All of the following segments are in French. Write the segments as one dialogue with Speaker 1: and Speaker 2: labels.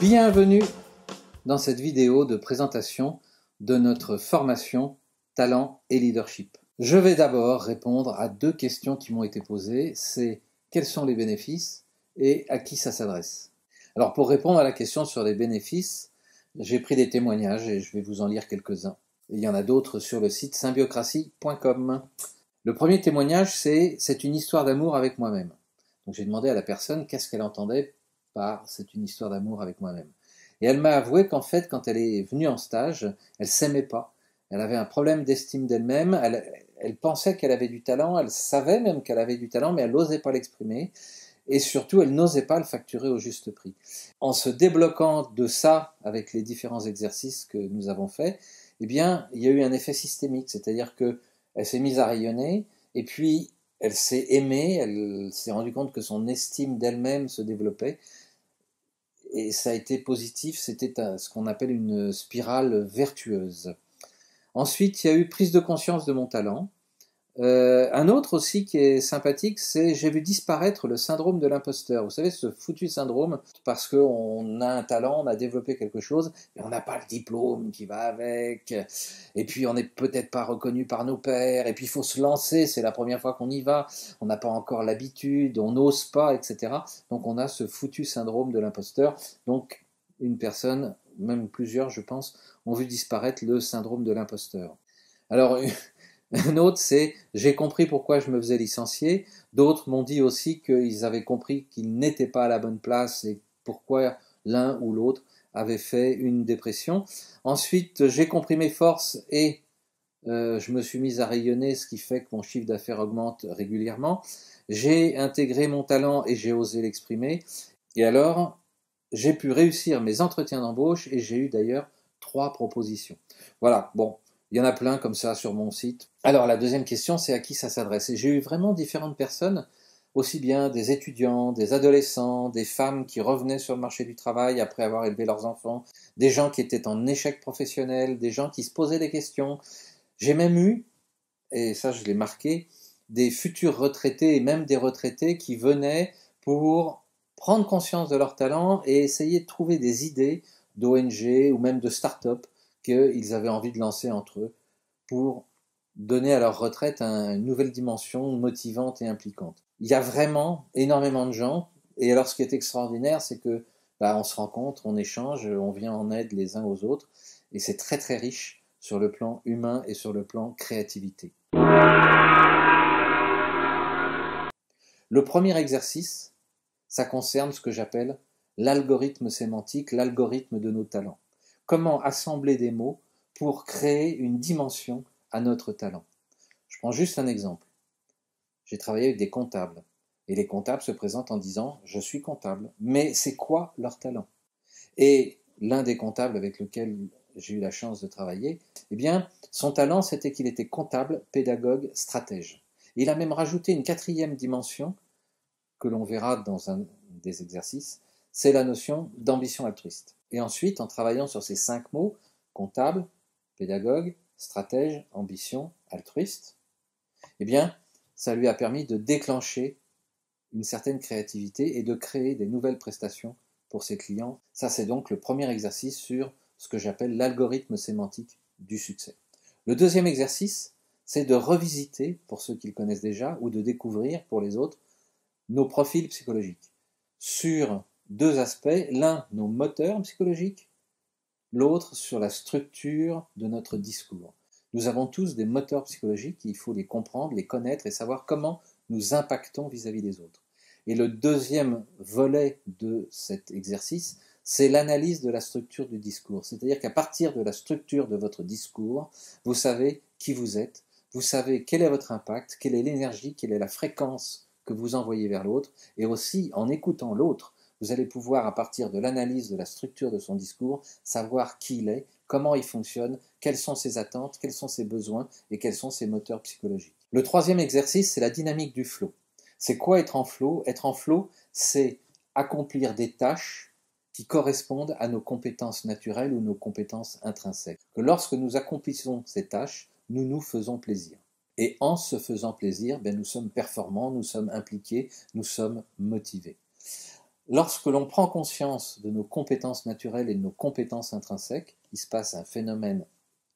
Speaker 1: Bienvenue dans cette vidéo de présentation de notre formation Talent et Leadership. Je vais d'abord répondre à deux questions qui m'ont été posées. C'est quels sont les bénéfices et à qui ça s'adresse. Alors pour répondre à la question sur les bénéfices, j'ai pris des témoignages et je vais vous en lire quelques-uns. Il y en a d'autres sur le site symbiocratie.com. Le premier témoignage, c'est une histoire d'amour avec moi-même. Donc j'ai demandé à la personne qu'est-ce qu'elle entendait par c'est une histoire d'amour avec moi-même. Et elle m'a avoué qu'en fait, quand elle est venue en stage, elle s'aimait pas. Elle avait un problème d'estime d'elle-même. Elle pensait qu'elle avait du talent. Elle savait même qu'elle avait du talent, mais elle n'osait pas l'exprimer. Et surtout, elle n'osait pas le facturer au juste prix. En se débloquant de ça avec les différents exercices que nous avons faits, eh bien, il y a eu un effet systémique. C'est-à-dire qu'elle s'est mise à rayonner et puis elle s'est aimée. Elle s'est rendue compte que son estime d'elle-même se développait. Et ça a été positif, c'était ce qu'on appelle une spirale vertueuse. Ensuite, il y a eu prise de conscience de mon talent. Un autre aussi qui est sympathique, c'est j'ai vu disparaître le syndrome de l'imposteur. Vous savez, ce foutu syndrome, parce qu'on a un talent, on a développé quelque chose, mais on n'a pas le diplôme qui va avec, et puis on n'est peut-être pas reconnu par nos pairs, et puis il faut se lancer, c'est la première fois qu'on y va, on n'a pas encore l'habitude, on n'ose pas, etc. Donc on a ce foutu syndrome de l'imposteur. Donc une personne, même plusieurs je pense, ont vu disparaître le syndrome de l'imposteur. Alors un autre, c'est « j'ai compris pourquoi je me faisais licencier ». D'autres m'ont dit aussi qu'ils avaient compris qu'ils n'étaient pas à la bonne place et pourquoi l'un ou l'autre avait fait une dépression. Ensuite, j'ai compris mes forces et je me suis mis à rayonner, ce qui fait que mon chiffre d'affaires augmente régulièrement. J'ai intégré mon talent et j'ai osé l'exprimer. Et alors, j'ai pu réussir mes entretiens d'embauche et j'ai eu d'ailleurs 3 propositions. Voilà, bon. Il y en a plein comme ça sur mon site. Alors la deuxième question, c'est à qui ça s'adresse. Et j'ai eu vraiment différentes personnes, aussi bien des étudiants, des adolescents, des femmes qui revenaient sur le marché du travail après avoir élevé leurs enfants, des gens qui étaient en échec professionnel, des gens qui se posaient des questions. J'ai même eu, et ça je l'ai marqué, des futurs retraités et même des retraités qui venaient pour prendre conscience de leur talent et essayer de trouver des idées d'ONG ou même de start-up qu'ils avaient envie de lancer entre eux pour donner à leur retraite une nouvelle dimension motivante et impliquante. Il y a vraiment énormément de gens, et alors ce qui est extraordinaire, c'est que on se rencontre, on échange, on vient en aide les uns aux autres, et c'est très très riche sur le plan humain et sur le plan créativité. Le premier exercice, ça concerne ce que j'appelle l'algorithme sémantique, l'algorithme de nos talents. Comment assembler des mots pour créer une dimension à notre talent. Je prends juste un exemple. J'ai travaillé avec des comptables. Et les comptables se présentent en disant « je suis comptable ». Mais c'est quoi leur talent? Et l'un des comptables avec lequel j'ai eu la chance de travailler, eh bien, son talent, c'était qu'il était comptable, pédagogue, stratège. Et il a même rajouté une 4e dimension que l'on verra dans un des exercices, c'est la notion d'ambition altruiste. Et ensuite, en travaillant sur ces 5 mots, comptable, pédagogue, stratège, ambition, altruiste, eh bien, ça lui a permis de déclencher une certaine créativité et de créer des nouvelles prestations pour ses clients. Ça, c'est donc le premier exercice sur ce que j'appelle l'algorithme sémantique du succès. Le deuxième exercice, c'est de revisiter, pour ceux qui le connaissent déjà, ou de découvrir pour les autres, nos profils psychologiques. Sur 2 aspects, l'un, nos moteurs psychologiques, l'autre sur la structure de notre discours. Nous avons tous des moteurs psychologiques, il faut les comprendre, les connaître et savoir comment nous impactons vis-à-vis des autres. Et le deuxième volet de cet exercice, c'est l'analyse de la structure du discours. C'est-à-dire qu'à partir de la structure de votre discours, vous savez qui vous êtes, vous savez quel est votre impact, quelle est l'énergie, quelle est la fréquence que vous envoyez vers l'autre, et aussi en écoutant l'autre, vous allez pouvoir, à partir de l'analyse de la structure de son discours, savoir qui il est, comment il fonctionne, quelles sont ses attentes, quels sont ses besoins et quels sont ses moteurs psychologiques. Le troisième exercice, c'est la dynamique du flow. C'est quoi être en flow? Être en flow, c'est accomplir des tâches qui correspondent à nos compétences naturelles ou nos compétences intrinsèques. Que lorsque nous accomplissons ces tâches, nous nous faisons plaisir. Et en se faisant plaisir, nous sommes performants, nous sommes impliqués, nous sommes motivés. Lorsque l'on prend conscience de nos compétences naturelles et de nos compétences intrinsèques, il se passe un phénomène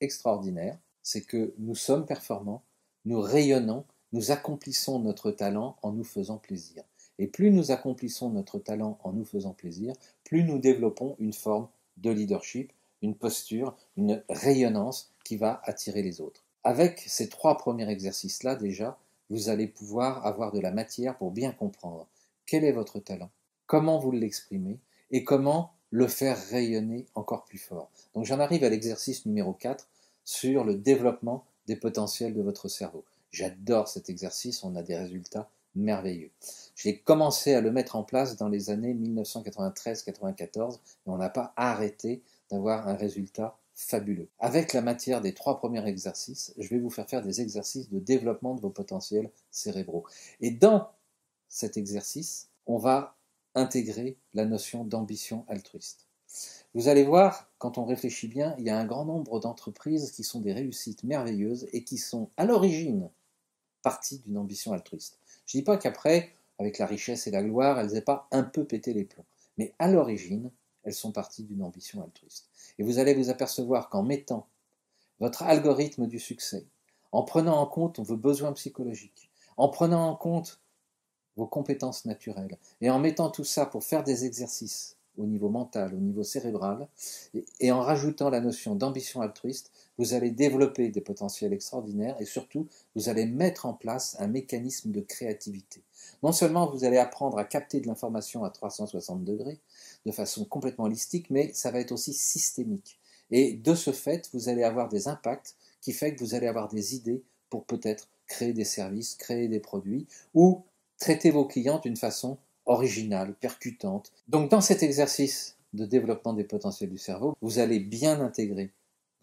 Speaker 1: extraordinaire, c'est que nous sommes performants, nous rayonnons, nous accomplissons notre talent en nous faisant plaisir. Et plus nous accomplissons notre talent en nous faisant plaisir, plus nous développons une forme de leadership, une posture, une rayonnance qui va attirer les autres. Avec ces 3 premiers exercices-là, déjà, vous allez pouvoir avoir de la matière pour bien comprendre quel est votre talent, comment vous l'exprimez et comment le faire rayonner encore plus fort. Donc j'en arrive à l'exercice numéro 4 sur le développement des potentiels de votre cerveau. J'adore cet exercice, on a des résultats merveilleux. J'ai commencé à le mettre en place dans les années 1993-94 et on n'a pas arrêté d'avoir un résultat fabuleux. Avec la matière des 3 premiers exercices, je vais vous faire des exercices de développement de vos potentiels cérébraux. Et dans cet exercice, on va intégrer la notion d'ambition altruiste. Vous allez voir, quand on réfléchit bien, il y a un grand nombre d'entreprises qui sont des réussites merveilleuses et qui sont à l'origine partie d'une ambition altruiste. Je ne dis pas qu'après, avec la richesse et la gloire, elles n'aient pas un peu pété les plombs. Mais à l'origine, elles sont parties d'une ambition altruiste. Et vous allez vous apercevoir qu'en mettant votre algorithme du succès, en prenant en compte vos besoins psychologiques, en prenant en compte vos compétences naturelles, et en mettant tout ça pour faire des exercices au niveau mental, au niveau cérébral, et en rajoutant la notion d'ambition altruiste, vous allez développer des potentiels extraordinaires et surtout, vous allez mettre en place un mécanisme de créativité. Non seulement vous allez apprendre à capter de l'information à 360 degrés, de façon complètement holistique, mais ça va être aussi systémique. Et de ce fait, vous allez avoir des impacts qui fait que vous allez avoir des idées pour peut-être créer des services, créer des produits ou traiter vos clients d'une façon originale, percutante. Donc dans cet exercice de développement des potentiels du cerveau, vous allez bien intégrer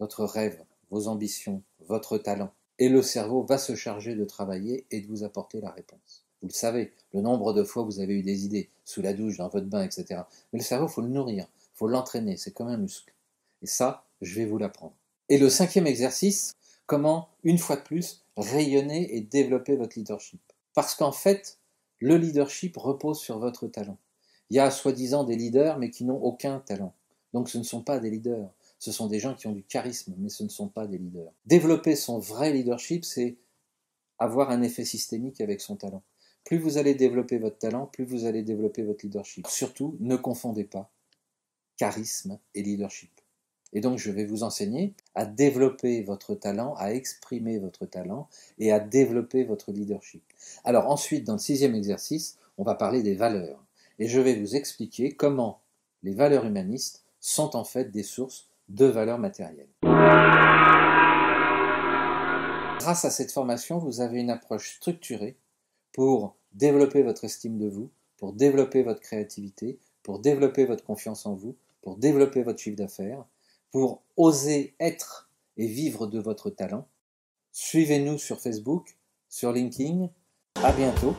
Speaker 1: votre rêve, vos ambitions, votre talent. Et le cerveau va se charger de travailler et de vous apporter la réponse. Vous le savez, le nombre de fois vous avez eu des idées, sous la douche, dans votre bain, etc. Mais le cerveau, il faut le nourrir, il faut l'entraîner, c'est comme un muscle. Et ça, je vais vous l'apprendre. Et le 5e exercice, comment, une fois de plus, rayonner et développer votre leadership. Parce qu'en fait, le leadership repose sur votre talent. Il y a soi-disant des leaders, mais qui n'ont aucun talent. Donc ce ne sont pas des leaders. Ce sont des gens qui ont du charisme, mais ce ne sont pas des leaders. Développer son vrai leadership, c'est avoir un effet systémique avec son talent. Plus vous allez développer votre talent, plus vous allez développer votre leadership. Surtout, ne confondez pas charisme et leadership. Et donc, je vais vous enseigner à développer votre talent, à exprimer votre talent et à développer votre leadership. Alors ensuite, dans le 6e exercice, on va parler des valeurs. Et je vais vous expliquer comment les valeurs humanistes sont en fait des sources de valeurs matérielles. Grâce à cette formation, vous avez une approche structurée pour développer votre estime de vous, pour développer votre créativité, pour développer votre confiance en vous, pour développer votre chiffre d'affaires, pour oser être et vivre de votre talent. Suivez-nous sur Facebook, sur LinkedIn. À bientôt.